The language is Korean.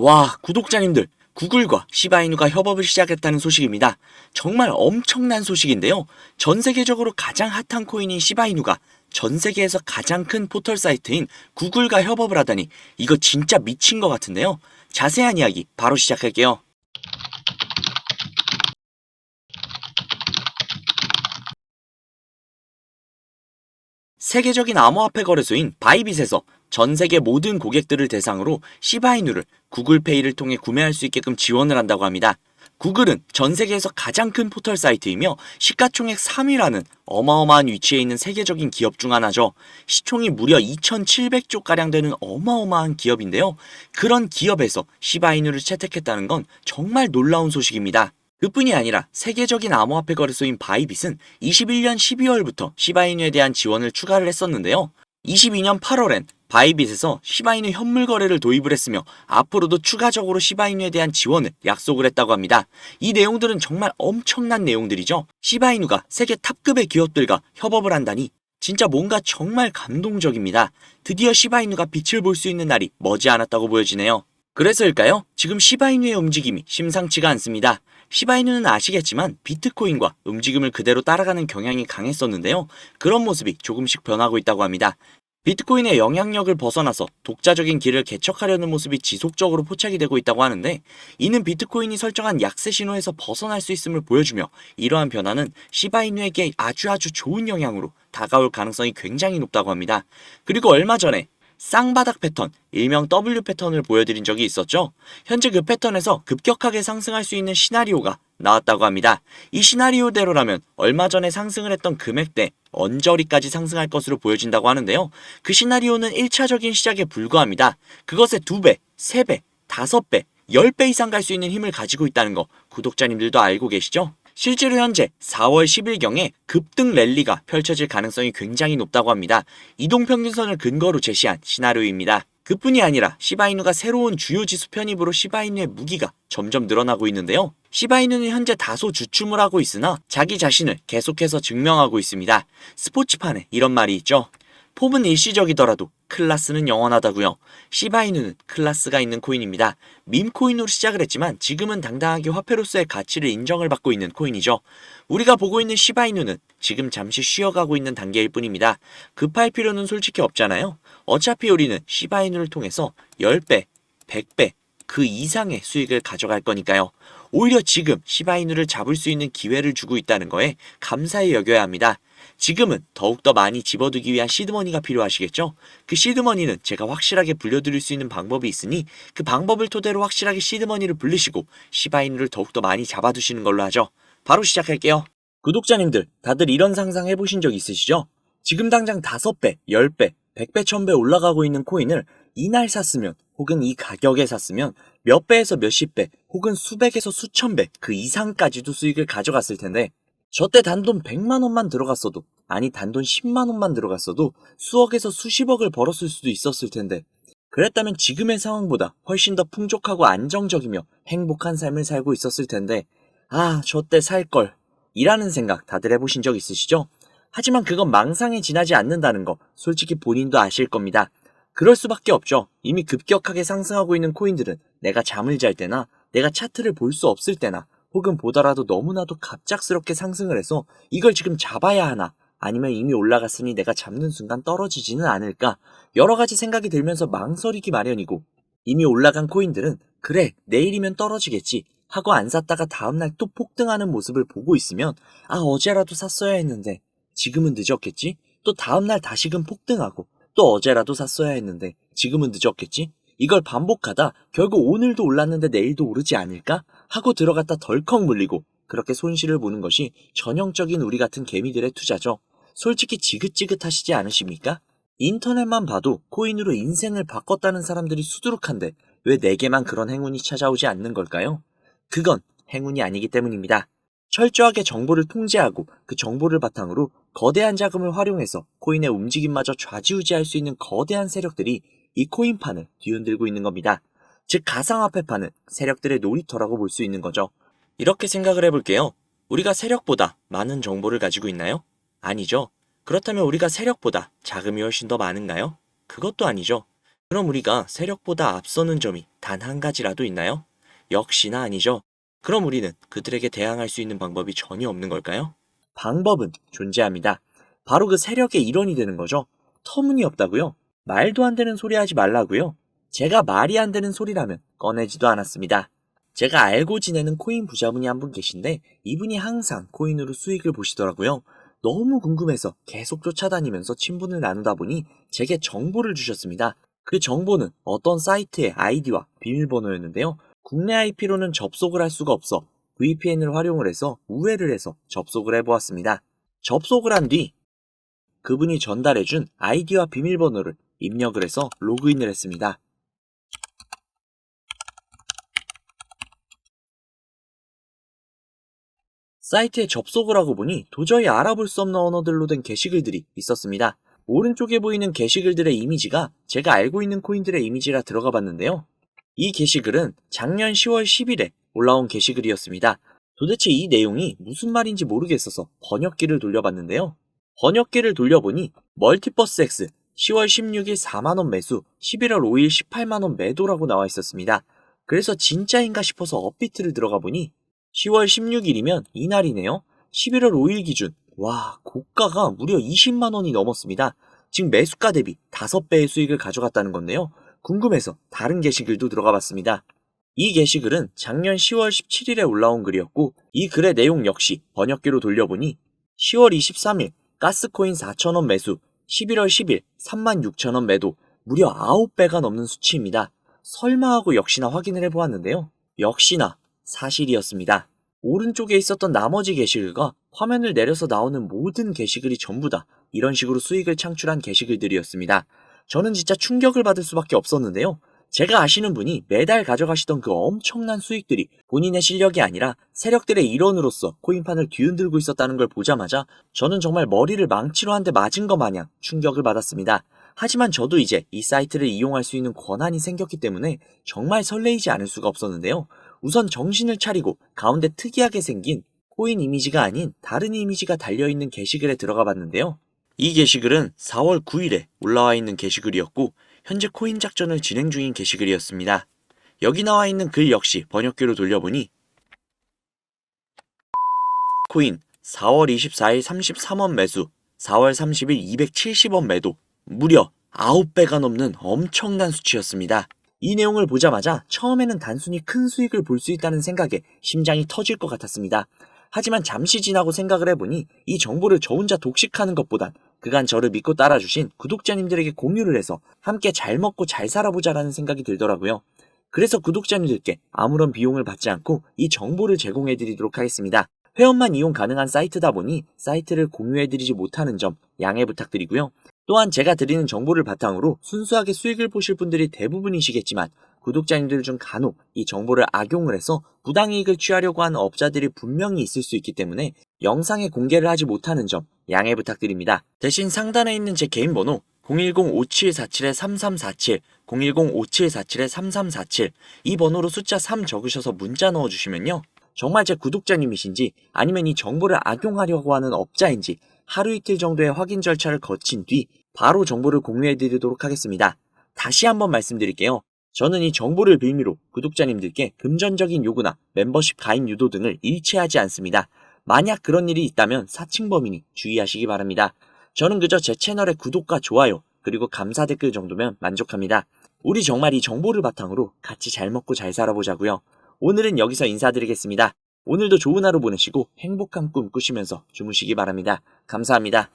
와, 구독자님들, 구글과 시바이누가 협업을 시작했다는 소식입니다. 정말 엄청난 소식인데요. 전 세계적으로 가장 핫한 코인인 시바이누가 전 세계에서 가장 큰 포털 사이트인 구글과 협업을 하다니 이거 진짜 미친 것 같은데요. 자세한 이야기 바로 시작할게요. 세계적인 암호화폐 거래소인 바이빗에서 전 세계 모든 고객들을 대상으로 시바이누를 구글페이를 통해 구매할 수 있게끔 지원을 한다고 합니다. 구글은 전 세계에서 가장 큰 포털 사이트이며 시가총액 3위라는 어마어마한 위치에 있는 세계적인 기업 중 하나죠. 시총이 무려 2,700조가량 되는 어마어마한 기업인데요. 그런 기업에서 시바이누를 채택했다는 건 정말 놀라운 소식입니다. 그뿐이 아니라 세계적인 암호화폐 거래소인 바이빗은 21년 12월부터 시바이누에 대한 지원을 추가를 했었는데요. 22년 8월엔 바이빗에서 시바이누 현물 거래를 도입을 했으며 앞으로도 추가적으로 시바이누에 대한 지원을 약속을 했다고 합니다. 이 내용들은 정말 엄청난 내용들이죠. 시바이누가 세계 탑급의 기업들과 협업을 한다니 진짜 뭔가 정말 감동적입니다. 드디어 시바이누가 빛을 볼 수 있는 날이 머지않았다고 보여지네요. 그래서일까요? 지금 시바이누의 움직임이 심상치가 않습니다. 시바이누는 아시겠지만 비트코인과 움직임을 그대로 따라가는 경향이 강했었는데요. 그런 모습이 조금씩 변하고 있다고 합니다. 비트코인의 영향력을 벗어나서 독자적인 길을 개척하려는 모습이 지속적으로 포착이 되고 있다고 하는데, 이는 비트코인이 설정한 약세 신호에서 벗어날 수 있음을 보여주며 이러한 변화는 시바이누에게 아주 좋은 영향으로 다가올 가능성이 굉장히 높다고 합니다. 그리고 얼마 전에 쌍바닥 패턴, 일명 W 패턴을 보여드린 적이 있었죠. 현재 그 패턴에서 급격하게 상승할 수 있는 시나리오가 나왔다고 합니다. 이 시나리오대로라면 얼마 전에 상승을 했던 금액대 언저리까지 상승할 것으로 보여진다고 하는데요. 그 시나리오는 1차적인 시작에 불과합니다. 그것의 2배, 3배, 5배, 10배 이상 갈 수 있는 힘을 가지고 있다는 거 구독자님들도 알고 계시죠? 실제로 현재 4월 10일경에 급등 랠리가 펼쳐질 가능성이 굉장히 높다고 합니다. 이동평균선을 근거로 제시한 시나리오입니다. 그뿐이 아니라 시바이누가 새로운 주요 지수 편입으로 시바이누의 무기가 점점 늘어나고 있는데요. 시바이누는 현재 다소 주춤을 하고 있으나 자기 자신을 계속해서 증명하고 있습니다. 스포츠판에 이런 말이 있죠. 폼은 일시적이더라도 클라스는 영원하다고요. 시바이누는 클라스가 있는 코인입니다. 밈코인으로 시작을 했지만 지금은 당당하게 화폐로서의 가치를 인정을 받고 있는 코인이죠. 우리가 보고 있는 시바이누는 지금 잠시 쉬어가고 있는 단계일 뿐입니다. 급할 필요는 솔직히 없잖아요. 어차피 우리는 시바이누를 통해서 10배, 100배, 그 이상의 수익을 가져갈 거니까요. 오히려 지금 시바이누를 잡을 수 있는 기회를 주고 있다는 거에 감사히 여겨야 합니다. 지금은 더욱더 많이 집어두기 위한 시드머니가 필요하시겠죠? 그 시드머니는 제가 확실하게 불려드릴 수 있는 방법이 있으니 그 방법을 토대로 확실하게 시드머니를 불리시고 시바이누를 더욱더 많이 잡아두시는 걸로 하죠. 바로 시작할게요. 구독자님들, 다들 이런 상상 해보신 적 있으시죠? 지금 당장 5배, 10배, 100배, 1000배 올라가고 있는 코인을 이날 샀으면 혹은 이 가격에 샀으면 몇 배에서 몇십 배 혹은 수백에서 수천 배 그 이상까지도 수익을 가져갔을 텐데, 저 때 단돈 100만 원만 들어갔어도, 아니 단돈 10만 원만 들어갔어도 수억에서 수십억을 벌었을 수도 있었을 텐데, 그랬다면 지금의 상황보다 훨씬 더 풍족하고 안정적이며 행복한 삶을 살고 있었을 텐데, 아, 저 때 살걸 이라는 생각 다들 해보신 적 있으시죠? 하지만 그건 망상에 지나지 않는다는 거 솔직히 본인도 아실 겁니다. 그럴 수밖에 없죠. 이미 급격하게 상승하고 있는 코인들은 내가 잠을 잘 때나 내가 차트를 볼 수 없을 때나 혹은 보더라도 너무나도 갑작스럽게 상승을 해서 이걸 지금 잡아야 하나, 아니면 이미 올라갔으니 내가 잡는 순간 떨어지지는 않을까, 여러 가지 생각이 들면서 망설이기 마련이고, 이미 올라간 코인들은 그래 내일이면 떨어지겠지 하고 안 샀다가 다음날 또 폭등하는 모습을 보고 있으면 아, 어제라도 샀어야 했는데 지금은 늦었겠지, 또 다음날 다시금 폭등하고 또 어제라도 샀어야 했는데 지금은 늦었겠지, 이걸 반복하다 결국 오늘도 올랐는데 내일도 오르지 않을까 하고 들어갔다 덜컥 물리고 그렇게 손실을 보는 것이 전형적인 우리 같은 개미들의 투자죠. 솔직히 지긋지긋하시지 않으십니까? 인터넷만 봐도 코인으로 인생을 바꿨다는 사람들이 수두룩한데 왜 내게만 그런 행운이 찾아오지 않는 걸까요? 그건 행운이 아니기 때문입니다. 철저하게 정보를 통제하고 그 정보를 바탕으로 거대한 자금을 활용해서 코인의 움직임마저 좌지우지할 수 있는 거대한 세력들이 이 코인판을 뒤흔들고 있는 겁니다. 즉 가상화폐판은 세력들의 놀이터라고 볼 수 있는 거죠. 이렇게 생각을 해볼게요. 우리가 세력보다 많은 정보를 가지고 있나요? 아니죠. 그렇다면 우리가 세력보다 자금이 훨씬 더 많은가요? 그것도 아니죠. 그럼 우리가 세력보다 앞서는 점이 단 한 가지라도 있나요? 역시나 아니죠. 그럼 우리는 그들에게 대항할 수 있는 방법이 전혀 없는 걸까요? 방법은 존재합니다. 바로 그 세력의 일원이 되는 거죠. 터무니없다고요? 말도 안 되는 소리 하지 말라고요? 제가 말이 안 되는 소리라면 꺼내지도 않았습니다. 제가 알고 지내는 코인 부자분이 한 분 계신데 이분이 항상 코인으로 수익을 보시더라고요. 너무 궁금해서 계속 쫓아다니면서 친분을 나누다 보니 제게 정보를 주셨습니다. 그 정보는 어떤 사이트의 아이디와 비밀번호였는데요. 국내 IP로는 접속을 할 수가 없어 VPN을 활용을 해서 우회를 해서 접속을 해보았습니다. 접속을 한 뒤 그분이 전달해준 아이디와 비밀번호를 입력을 해서 로그인을 했습니다. 사이트에 접속을 하고 보니 도저히 알아볼 수 없는 언어들로 된 게시글들이 있었습니다. 오른쪽에 보이는 게시글들의 이미지가 제가 알고 있는 코인들의 이미지라 들어가 봤는데요. 이 게시글은 작년 10월 10일에 올라온 게시글이었습니다. 도대체 이 내용이 무슨 말인지 모르겠어서 번역기를 돌려봤는데요. 번역기를 돌려보니 멀티버스 X 10월 16일 4만원 매수, 11월 5일 18만원 매도라고 나와 있었습니다. 그래서 진짜인가 싶어서 업비트를 들어가 보니 10월 16일이면 이날이네요. 11월 5일 기준, 와, 고가가 무려 20만원이 넘었습니다. 즉 매수가 대비 5배의 수익을 가져갔다는 건데요. 궁금해서 다른 게시글도 들어가 봤습니다. 이 게시글은 작년 10월 17일에 올라온 글이었고 이 글의 내용 역시 번역기로 돌려보니 10월 23일 가스코인 4,000원 매수, 11월 10일 36,000원 매도, 무려 9배가 넘는 수치입니다. 설마 하고 역시나 확인을 해보았는데요. 역시나 사실이었습니다. 오른쪽에 있었던 나머지 게시글과 화면을 내려서 나오는 모든 게시글이 전부 다 이런 식으로 수익을 창출한 게시글들이었습니다. 저는 진짜 충격을 받을 수밖에 없었는데요. 제가 아시는 분이 매달 가져가시던 그 엄청난 수익들이 본인의 실력이 아니라 세력들의 일원으로서 코인판을 뒤흔들고 있었다는 걸 보자마자 저는 정말 머리를 망치로 한 대 맞은 것 마냥 충격을 받았습니다. 하지만 저도 이제 이 사이트를 이용할 수 있는 권한이 생겼기 때문에 정말 설레이지 않을 수가 없었는데요. 우선 정신을 차리고 가운데 특이하게 생긴 코인 이미지가 아닌 다른 이미지가 달려있는 게시글에 들어가 봤는데요. 이 게시글은 4월 9일에 올라와 있는 게시글이었고 현재 코인 작전을 진행 중인 게시글이었습니다. 여기 나와 있는 글 역시 번역기로 돌려보니 코인 4월 24일 33원 매수, 4월 30일 270원 매도, 무려 9배가 넘는 엄청난 수치였습니다. 이 내용을 보자마자 처음에는 단순히 큰 수익을 볼 수 있다는 생각에 심장이 터질 것 같았습니다. 하지만 잠시 지나고 생각을 해보니 이 정보를 저 혼자 독식하는 것보단 그간 저를 믿고 따라주신 구독자님들에게 공유를 해서 함께 잘 먹고 잘 살아보자라는 생각이 들더라고요. 그래서 구독자님들께 아무런 비용을 받지 않고 이 정보를 제공해드리도록 하겠습니다. 회원만 이용 가능한 사이트다 보니 사이트를 공유해드리지 못하는 점 양해 부탁드리고요. 또한 제가 드리는 정보를 바탕으로 순수하게 수익을 보실 분들이 대부분이시겠지만 구독자님들 중 간혹 이 정보를 악용을 해서 부당이익을 취하려고 하는 업자들이 분명히 있을 수 있기 때문에 영상에 공개를 하지 못하는 점 양해 부탁드립니다. 대신 상단에 있는 제 개인 번호 010-5747-3347, 010-5747-3347 이 번호로 숫자 3 적으셔서 문자 넣어주시면요. 정말 제 구독자님이신지 아니면 이 정보를 악용하려고 하는 업자인지 하루 이틀 정도의 확인 절차를 거친 뒤 바로 정보를 공유해드리도록 하겠습니다. 다시 한번 말씀드릴게요. 저는 이 정보를 빌미로 구독자님들께 금전적인 요구나 멤버십 가입 유도 등을 일체하지 않습니다. 만약 그런 일이 있다면 사칭범이니 주의하시기 바랍니다. 저는 그저 제 채널의 구독과 좋아요 그리고 감사 댓글 정도면 만족합니다. 우리 정말 이 정보를 바탕으로 같이 잘 먹고 잘 살아보자고요. 오늘은 여기서 인사드리겠습니다. 오늘도 좋은 하루 보내시고 행복한 꿈 꾸시면서 주무시기 바랍니다. 감사합니다.